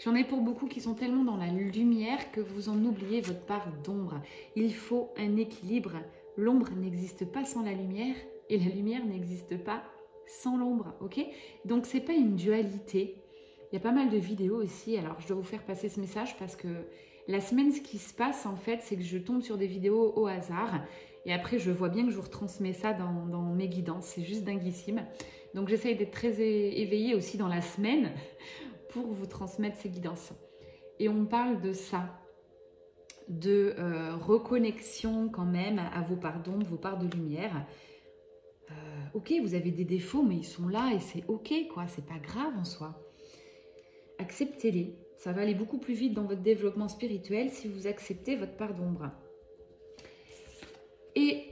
J'en ai pour beaucoup qui sont tellement dans la lumière que vous en oubliez votre part d'ombre. Il faut un équilibre. L'ombre n'existe pas sans la lumière et la lumière n'existe pas sans l'ombre, ok? Donc, c'est pas une dualité. Il y a pas mal de vidéos aussi. Alors, je dois vous faire passer ce message parce que la semaine, ce qui se passe, en fait, c'est que je tombe sur des vidéos au hasard. Et après, je vois bien que je vous retransmets ça dans mes guidances. C'est juste dinguissime. Donc, j'essaye d'être très éveillée aussi dans la semaine pour vous transmettre ces guidances. Et on parle de ça, de reconnexion quand même à vos parts d'ombre, vos parts de lumière. Ok, vous avez des défauts, mais ils sont là et c'est ok, quoi. C'est pas grave en soi. Acceptez-les. Ça va aller beaucoup plus vite dans votre développement spirituel si vous acceptez votre part d'ombre. Et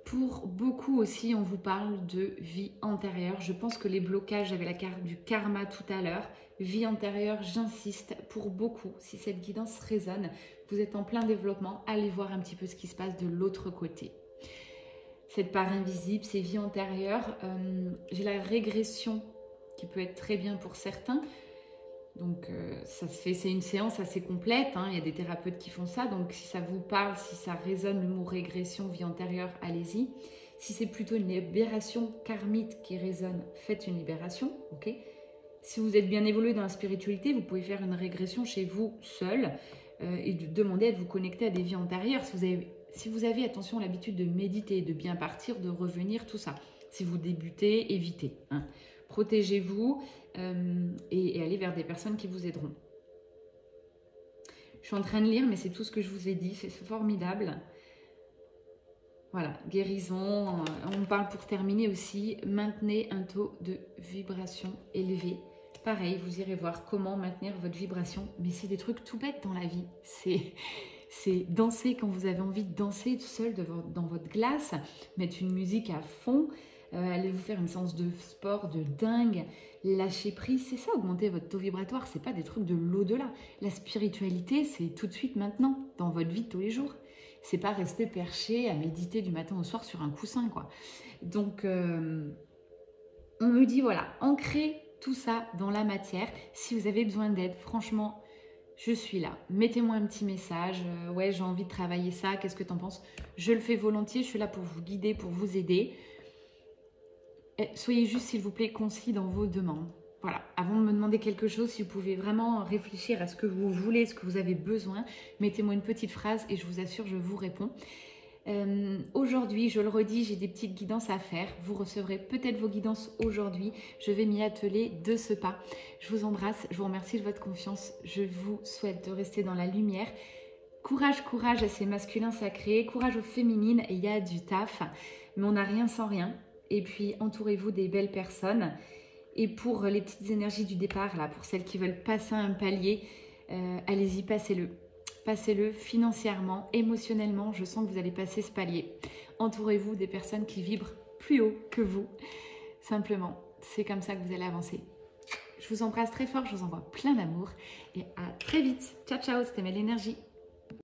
pour beaucoup aussi, on vous parle de vie antérieure. Je pense que les blocages, j'avais la carte du karma tout à l'heure. Vie antérieure, j'insiste, pour beaucoup, si cette guidance résonne, vous êtes en plein développement, allez voir un petit peu ce qui se passe de l'autre côté. Cette part invisible, ces vies antérieures, j'ai la régression qui peut être très bien pour certains. Donc, c'est une séance assez complète, hein. Il y a des thérapeutes qui font ça. Donc, si ça vous parle, si ça résonne, le mot régression, vie antérieure, allez-y. Si c'est plutôt une libération karmique qui résonne, faites une libération, ok? Si vous êtes bien évolué dans la spiritualité, vous pouvez faire une régression chez vous seul et demander à vous connecter à des vies antérieures. Si vous avez, attention, l'habitude de méditer, de bien partir, de revenir, tout ça. Si vous débutez, évitez, hein. protégez-vous et allez vers des personnes qui vous aideront. Je suis en train de lire, mais c'est tout ce que je vous ai dit, c'est formidable. Voilà, guérison. On parle pour terminer aussi, maintenez un taux de vibration élevé. Pareil, vous irez voir comment maintenir votre vibration. Mais c'est des trucs tout bêtes dans la vie. C'est danser quand vous avez envie de danser tout seul dans votre glace, mettre une musique à fond, aller vous faire une séance de sport de dingue, lâcher prise. C'est ça, augmenter votre taux vibratoire. C'est pas des trucs de l'au-delà. La spiritualité, c'est tout de suite maintenant, dans votre vie de tous les jours. C'est pas rester perché à méditer du matin au soir sur un coussin, quoi. Donc, on me dit, voilà, ancrez tout ça dans la matière. Si vous avez besoin d'aide, franchement, je suis là. Mettez-moi un petit message. Ouais, j'ai envie de travailler ça. Qu'est-ce que tu en penses? Je le fais volontiers. Je suis là pour vous guider, pour vous aider. Et soyez juste, s'il vous plaît, concis dans vos demandes. Voilà, avant de me demander quelque chose, si vous pouvez vraiment réfléchir à ce que vous voulez, ce que vous avez besoin, mettez-moi une petite phrase et je vous assure, je vous réponds. Aujourd'hui, je le redis, j'ai des petites guidances à faire. Vous recevrez peut-être vos guidances aujourd'hui. Je vais m'y atteler de ce pas. Je vous embrasse, je vous remercie de votre confiance. Je vous souhaite de rester dans la lumière. Courage, courage à ces masculins sacrés, courage aux féminines. Il y a du taf, mais on n'a rien sans rien. Et puis, entourez-vous des belles personnes. Et pour les petites énergies du départ, là, pour celles qui veulent passer un palier, allez-y, passez-le. Passez-le financièrement, émotionnellement. Je sens que vous allez passer ce palier. Entourez-vous des personnes qui vibrent plus haut que vous. Simplement, c'est comme ça que vous allez avancer. Je vous embrasse très fort, je vous envoie plein d'amour et à très vite. Ciao, ciao, c'était Mel Énergie.